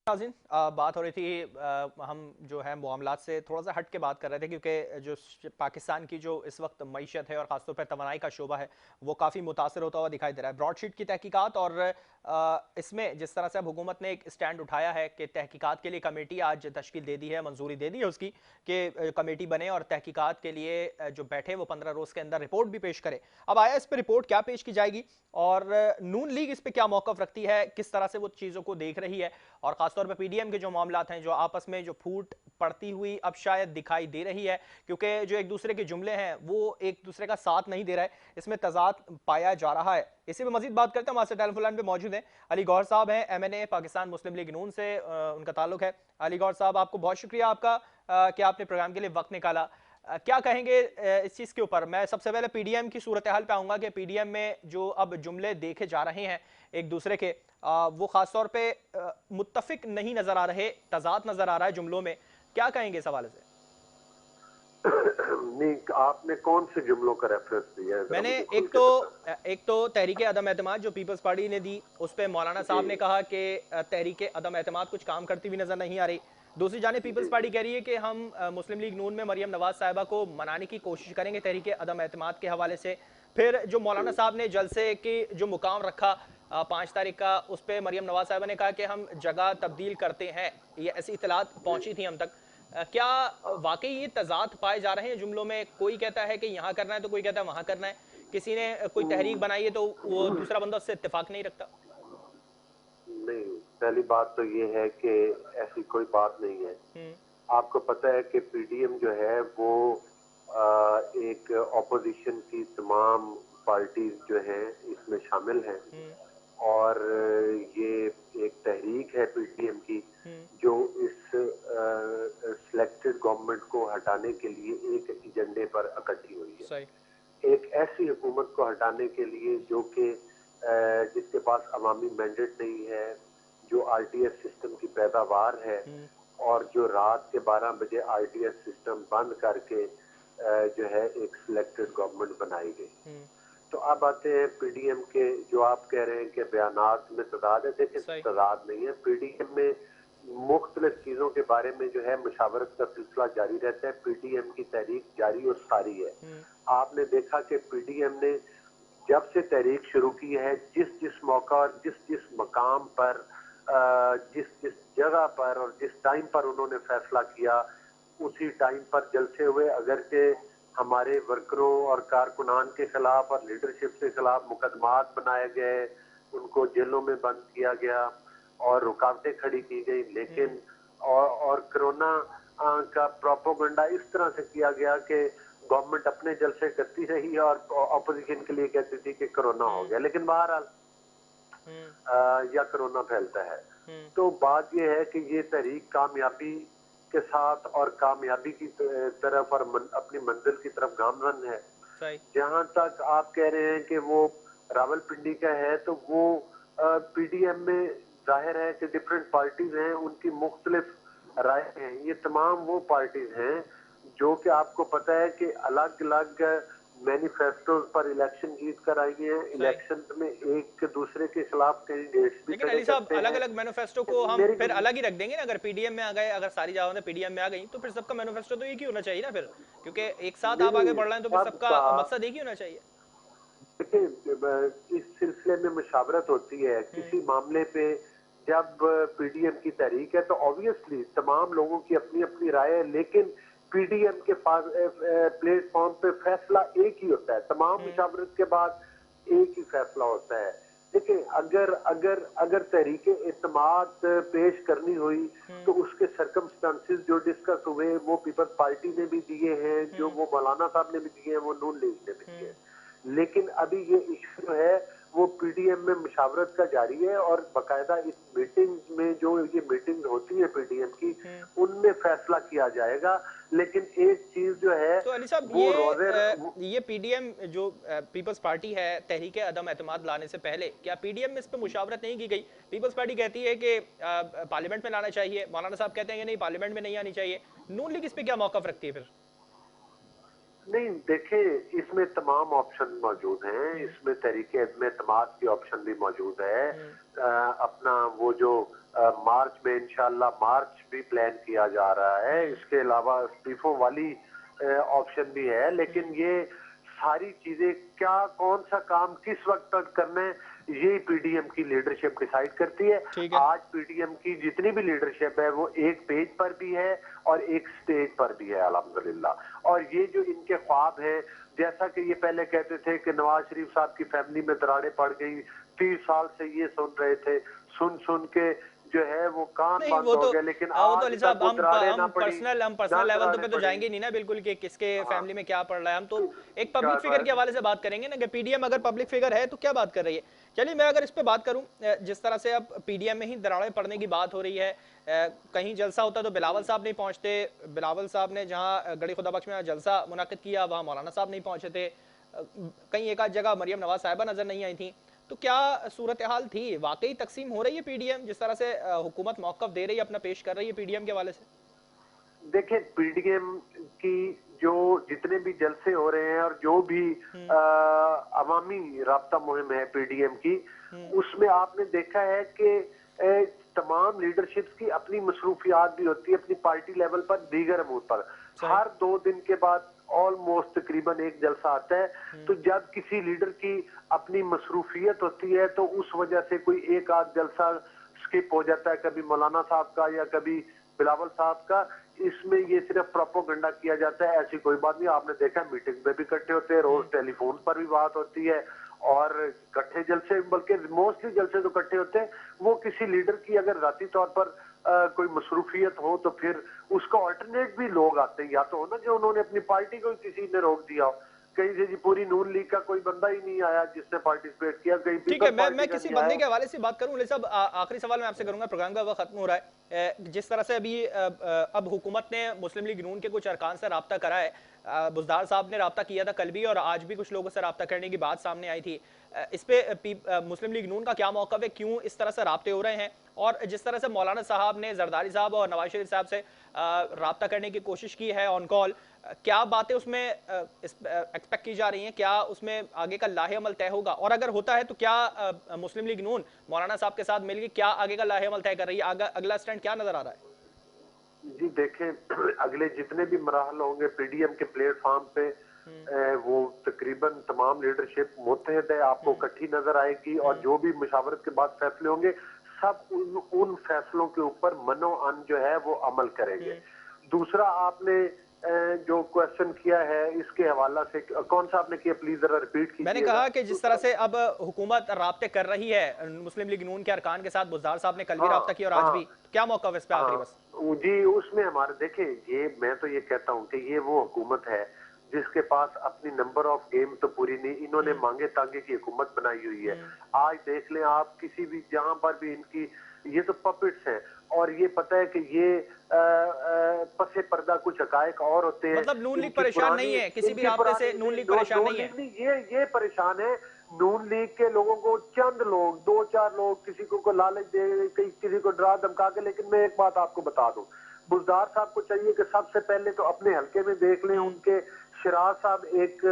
नाज़रीन, बात हो रही थी, हम जो है मामलात से थोड़ा सा हट के बात कर रहे थे क्योंकि जो पाकिस्तान की जो इस वक्त मईशत है और ख़ासतौर पर तवानाई का शोबा है वो काफ़ी मुतासर होता हुआ दिखाई दे रहा है। ब्रॉडशीट की तहकीकात और इसमें जिस तरह से अब हुकूमत ने एक स्टैंड उठाया है कि तहकीकात के लिए कमेटी आज तश्कील दे दी है, मंजूरी दे दी है उसकी कि कमेटी बने और तहकीकात के लिए जो बैठे वो 15 रोज़ के अंदर रिपोर्ट भी पेश करे। अब आया इस पर रिपोर्ट क्या पेश की जाएगी और नून लीग इस पर क्या मौक़िफ़ रखती है, किस तरह से वो चीज़ों को देख रही है, और खासतौर पर पीडीएम के जो मामलात हैं जो आपस में जो फूट पड़ती हुई अब शायद दिखाई दे रही है क्योंकि जो एक दूसरे के जुमले हैं वो एक दूसरे का साथ नहीं दे रहा है, इसमें तजाद पाया जा रहा है। इसी पे मजीद बात करते हैं, हमारे टेलीफोन लाइन पे मौजूद हैं अली गौहर साहब, हैं एमएनए पाकिस्तान मुस्लिम लीग नून से उनका ताल्लुक है। अली गौहर साहब, आपको बहुत शुक्रिया आपका कि आपने प्रोग्राम के लिए वक्त निकाला। क्या कहेंगे इस चीज़ के ऊपर? मैं सबसे पहले पीडीएम की सूरत हाल पे आऊँगा कि पीडीएम में जो अब जुमले देखे जा रहे हैं एक दूसरे के, वो ख़ास तौर पे मुत्तफ़िक नहीं नज़र आ रहे, तज़ाद नज़र आ रहा है जुमलों में। क्या कहेंगे इस हवाले से? नहीं, आपने कौन से जुमलों का रेफरेंस दिया है, जरा मैंने मुझे खुल के बताना। एक तो तहरीक अदम एतमाद जो पीपल्स पार्टी ने दी, उस पे मौलाना जी साहब ने कहा कि तहरीक अदम एतमाद कुछ काम करती हुई नजर नहीं आ रही। दूसरी जानिब पीपल्स जी पार्टी कह रही है कि हम मुस्लिम लीग नून में मरियम नवाज साहिबा को मनाने की कोशिश करेंगे तहरीक अदम एतमाद के हवाले से। फिर जो मौलाना जी साहब ने जलसे की जो मुकाम रखा 5 तारीख का, उस पर मरियम नवाज साहिबा ने कहा कि हम जगह तब्दील करते हैं, ये ऐसी इतलात जी पहुंची थी हम तक। क्या वाकई ये तजाद पाए जा रहे हैं जुमलों में? कोई कहता है कि यहाँ करना है तो कोई कहता है वहां करना है, किसी ने कोई तहरीक बनाई है तो वो दूसरा बंदा उससे इत्तेफाक नहीं रखता। नहीं, पहली बात तो ये है कि ऐसी कोई बात नहीं है। हम्म। आपको पता है कि पीडीएम जो है वो एक ऑपोजिशन की तमाम पार्टीज जो हैं इसमें शामिल हैं, हम्म। और ये एक तहरीक है पीडीएम की हम्म। जो इस सिलेक्टेड गवर्नमेंट को हटाने के लिए एक एजेंडे पर इकट्ठी हुई है। सही। एक ऐसी हुकूमत को हटाने के लिए जो कि जिसके पास अवामी मैंडेट नहीं है, जो आरटीएस सिस्टम की पैदावार है, हम्म। और जो रात के 12 बजे आरटीएस सिस्टम बंद करके जो है एक सिलेक्टेड गवर्नमेंट बनाई गई। हम्म। तो अब आते हैं पीडीएम के, जो आप कह रहे हैं कि बयानात में तदाद है। देखिए, सही। तदाद नहीं है। पीडीएम में मुख्तलिफ चीजों के बारे में जो है मुशावरत का सिलसिला जारी रहता है। पीडीएम की तहरीक जारी और सारी है। हम्म। आपने देखा कि पीडीएम ने जब से तहरीक शुरू की है, जिस जिस मौका और जिस जिस मकाम पर, जिस जिस जगह पर और जिस टाइम पर उन्होंने फैसला किया, उसी टाइम पर जलसे हुए। अगरचे हमारे वर्करों और कारकुनान के खिलाफ और लीडरशिप के खिलाफ मुकदमात बनाए गए, उनको जेलों में बंद किया गया और रुकावटें खड़ी की गई, हम्म। लेकिन और कोरोना का प्रोपोगंडा इस तरह से किया गया कि गवर्नमेंट अपने जलसे करती रही और ऑपोजिशन के लिए कहती थी कि कोरोना हो हम्म। गया, लेकिन बहरहाल हम्म। या कोरोना फैलता है। हम्म। तो बात यह है कि ये तहरीक कामयाबी के साथ और कामयाबी की तरफ और अपनी मंजिल की तरफ गामजन है। सही। जहां तक आप कह रहे हैं कि वो रावलपिंडी का है, तो वो पीडीएम में जाहिर है कि डिफरेंट पार्टीज हैं, उनकी मुख्तलिफ राय हैं। ये तमाम वो पार्टीज हैं जो कि आपको पता है कि अलग अलग मैनिफेस्टोज पर इलेक्शन जीत कर आई हैं। सही। इलेक्शन में एक दूसरे के खिलाफ कैंडिडेट्स भी लेकिन खड़े अली साहब, करते अलग हैं। अलग मैनिफेस्टो को हम मेरी फिर अलग ही रख देंगे ना? अगर पीडीएम में आ गए, अगर सारी जगहों पीडीएम में आ गई तो फिर सबका मैनिफेस्टो तो एक ही होना चाहिए ना फिर, क्योंकि एक साथ नहीं आप आगे नहीं, बढ़ रहे हैं तो फिर सबका सबका, मकसद एक ही होना चाहिए। देखिए, इस सिलसिले में मुशावरत होती है हम्म। किसी मामले पे। जब पीडीएम की तहरीक है तो ऑब्वियसली तमाम लोगों की अपनी अपनी राय है, लेकिन पीडीएम के प्लेटफॉर्म पे फैसला एक ही होता है। तमाम हम्म। मुशावरत के बाद एक ही फैसला होता है। देखिए, अगर अगर अगर तहरीक इत्तेमाद पेश करनी हुई हम्म। तो उसके सर्कमस्टांसिस जो डिस्कस हुए वो पीपल्स पार्टी ने भी दिए हैं, जो हम्म। वो मौलाना साहब ने भी दिए हैं, वो नून लीग ने भी दिए हम्म। हैं। लेकिन अभी ये इशू जो है वो पीडीएम में मुशावरत का जारी है, और बाकायदा इस मीटिंग में, जो ये मीटिंग होती है पीडीएम की, हम्म। उनमें फैसला किया जाएगा। लेकिन एक चीज जो है तो अली साहब, वो रोजे, ये पीडीएम जो पीपल्स पार्टी है, तहरीक अदम एतमाद लाने से पहले क्या पीडीएम में इस पर मुशावरत नहीं की गई? पीपल्स पार्टी कहती है कि पार्लियामेंट में लाना चाहिए, मौलाना साहब कहते हैं कि नहीं पार्लियामेंट में नहीं आनी चाहिए। नून लीग इस पर क्या मौकफ रखती है फिर? नहीं देखें, इसमें तमाम ऑप्शन मौजूद हैं। इसमें तरीके इल्म एतमाद की ऑप्शन भी मौजूद है। अपना वो जो मार्च में इंशाल्लाह मार्च भी प्लान किया जा रहा है। इसके अलावा इस्तीफों वाली ऑप्शन भी है। लेकिन ये सारी चीजें क्या, कौन सा काम किस वक्त तक करना है, ये पीडीएम की लीडरशिप डिसाइड करती है। ठीक है। आज पीडीएम की जितनी भी लीडरशिप है वो एक पेज पर भी है और एक स्टेज पर भी है अल्हम्दुलिल्लाह। और ये जो इनके ख्वाब हैं, जैसा कि ये पहले कहते थे कि नवाज शरीफ साहब की फैमिली में दरारें पड़ गई, 30 साल से ये सुन रहे थे, सुन सुन के जो है वो कान नहीं बंद वो हो तो गए। लेकिन वो तो आज अली तक साहब वो हम दरारें ना पड़ी, पर्सनल ना लेवल तो दरारें पे तो पड़ी। जाएंगे नहीं ना बिल्कुल कि किसके हाँ, फैमिली में क्या पड़ रहा है। हम तो एक क्या पब्लिक फिगर के हवाले से बात करेंगे ना कि पीडीएम अगर पब्लिक फिगर है तो क्या बात कर रही है। चलिए मैं अगर इस पे बात करूं, जिस तरह से अब पीडीएम में ही दरारें पड़ने की बात हो रही है, कहीं जलसा होता तो बिलावल साहब नहीं पहुंचते। बिलावल साहब ने जहां गड़ी खुदा बख्श में जलसा मुनाकिद किया वहां मौलाना साहब नहीं पहुंचे थे। कहीं एक आध जगह मरियम नवाज साहिबा नजर नहीं आई थी। तो क्या सूरत हाल थी, वाकई तकसीम हो रही है पीडीएम जिस तरह से हुकूमत मौकफ दे रही है, अपना पेश कर रही है पीडीएम के हवाले से? देखें, पीडीएम की जो जितने भी जलसे हो रहे हैं और जो भी अवामी राब्ता मुहिम है पीडीएम की, उसमें आपने देखा है कि तमाम लीडरशिप्स की अपनी मसरूफियात भी होती है अपनी पार्टी लेवल पर, दीगर अमूर पर। हर 2 दिन के बाद ऑलमोस्ट तकरीबन एक जलसा आता है। तो जब किसी लीडर की अपनी मसरूफियत होती है तो उस वजह से कोई एक आध जलसा स्किप हो जाता है, कभी मौलाना साहब का या कभी बिलावल साहब का। इसमें ये सिर्फ प्रोपोगंडा किया जाता है, ऐसी कोई बात नहीं। आपने देखा मीटिंग में भी इकट्ठे होते हैं, रोज टेलीफोन पर भी बात होती है और इकट्ठे जलसे, बल्कि मोस्टली जलसे तो इकट्ठे होते हैं। वो किसी लीडर की अगर जाती तौर पर कोई मसरूफियत हो तो फिर उसका ऑल्टरनेट भी लोग आते हैं। या तो हो ना जो उन्होंने अपनी पार्टी को किसी ने रोक दिया हो, कहीं से जी पूरी नून लीग का कोई बंदा ही नहीं आया जिसने पार्टिसिपेट किया, कहीं ठीक है, पीपल पार्टी मैं का किसी नहीं बंदे आया। के हवाले से बात करूं साहब, आखिरी सवाल मैं आपसे करूंगा, प्रोग्राम का वक्त खत्म हो रहा है। जिस तरह से अभी अब हुकूमत ने मुस्लिम लीग नून के कुछ अरकान से राब्ता करा है, बुज़दार साहब ने राब्ता किया था कल भी और आज भी कुछ लोगों से राब्ता करने की बात सामने आई थी। इस पे मुस्लिम लीग नून का क्या मौक़िफ़ है, क्यों इस तरह से राब्ते हो रहे हैं? और जिस तरह से मौलाना साहब ने जरदारी साहब और नवाज शरीफ साहब से राब्ता करने की कोशिश की है ऑन कॉल, क्या बातें उसमें एक्सपेक्ट की जा रही हैं? क्या उसमें आगे का लाहे अमल तय होगा? और अगर होता है तो क्या मुस्लिम लीग नून मौलाना साहब के साथ मिलकर क्या आगे का लाहे अमल तय कर रही है? अगला स्टैंड क्या नजर आ रहा है? जी देखें, अगले जितने भी मराहल होंगे पीडीएम के प्लेटफॉर्म पे, वो तकरीबन तमाम लीडरशिप मुत्तहद है, आपको इकट्ठी नजर आएगी। और जो भी मुशावरत के बाद फैसले होंगे, सब उन फैसलों के ऊपर मनो अन जो है वो अमल करेंगे। दूसरा, आपने जो क्वेश्चन किया है इसके हवाला से, कौन सा आपने किया प्लीज जरा रिपीट मैंने कीजिएगा। कहा कि जिस तरह से अब हुकूमत राब्ते कर रही है मुस्लिम लीग नून के अरकान के साथ, बुज़दार साहब ने कल भी हाँ राब्ता किया और आज हाँ भी, तो क्या मौक़िफ़ है इस पे आखिरी हाँ बस? जी, उसमें हमारे देखें, ये मैं तो ये कहता हूँ कि ये वो हुकूमत है जिसके पास अपनी नंबर ऑफ गेम तो पूरी नहीं, इन्होंने मांगे तांगे की हुकूमत बनाई हुई है। आज देख लें आप, किसी भी जहां पर भी इनकी, ये तो पपेट्स हैं। और ये पता है कि ये पसे पर्दा कुछ हकायक और होते हैं। मतलब नून लीग इनकी परेशान नहीं पुरानी है किसी भी इनकी राब्ते से, पुरानी नून लीग परेशान नून नहीं है? लीग नहीं, ये परेशान है। नून लीग के लोगों को चंद लोग, 2-4 लोग किसी को लालच दे, किसी को डरा धमका के। लेकिन मैं एक बात आपको बता दूं, बुज़दार साहब को चाहिए कि सबसे पहले तो अपने हलके में देख लें। उनके शिराज साहब एक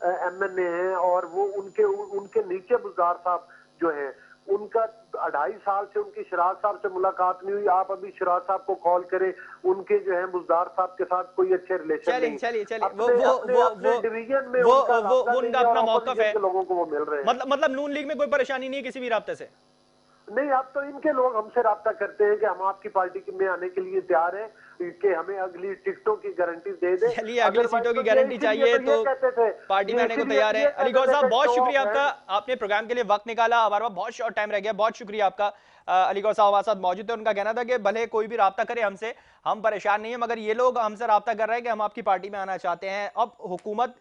एमएनए हैं और वो उनके नीचे बुज़दार साहब जो है, उनका 2.5 साल से उनकी शिराज साहब से मुलाकात नहीं हुई। आप अभी शिराज साहब को कॉल करें, उनके जो है बुज़दार साहब के साथ कोई अच्छे रिलेशन नहीं। चलिए अपने डिवीजन में उनका रास्ता नहीं उनका है और अपना मौक़िफ़ ऑपोजिशन है। के लोगों को वो मिल रहे हैं। मतलब नून लीग में कोई परेशानी नहीं है किसी भी राब्ते से? नहीं, अब तो इनके लोग हमसे राब्ता करते हैं कि हम आपकी पार्टी में आने के लिए तैयार हैं कि हमें अगली टिकटों की गारंटी दे दे। चलिए, अगली सीटों की तो गारंटी चाहिए तो कहते थे, पार्टी में आने को तैयार है। अली गौहर साहब बहुत शुक्रिया आपका, आपने प्रोग्राम के लिए वक्त निकाला, हमारे पास बहुत शॉर्ट टाइम रह गया, बहुत शुक्रिया आपका। अली गौहर साहब हमारे साथ मौजूद थे, उनका कहना था कि भले कोई भी राब्ता करे हमसे, हम परेशान नहीं है, मगर ये लोग हमसे राब्ता कर रहे हैं कि हम आपकी पार्टी में आना चाहते हैं। अब हुकूमत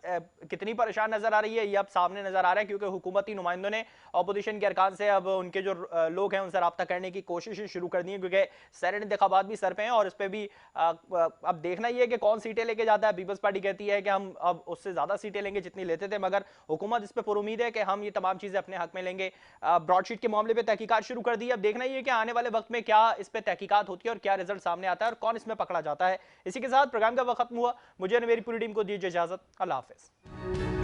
कितनी परेशान नजर आ रही है ये अब सामने नजर आ रहा है, क्योंकि हुकूमती नुमाइंदों ने अपोजिशन के अरकान से अब उनके जो लोग हैं उनसे रब्ता करने की कोशिशें शुरू कर दी हैं, क्योंकि सेनेट इंतखाबात भी सर पे हैं और इस पे भी अब देखना ही है कि कौन सीटें लेके जाता है। पीपल्स पार्टी कहती है कि हम अब उससे ज्यादा सीटें लेंगे जितनी लेते थे, मगर हुकूमत इस पे पुरुमीद है कि हम ये तमाम चीजें अपने हक में लेंगे। ब्रॉडशीट के मामले पे तहकीकात शुरू कर दी है। अब देखना ही है कि आने वाले वक्त में क्या इस पे तहकीकात होती है और क्या रिजल्ट सामने आता है और कौन इसमें पकड़ा जाता है। इसी के साथ प्रोग्राम का वक्त खत्म हुआ। मुझे और मेरी पूरी टीम को दीजिए इजाजत। अल्लाह हाफिज।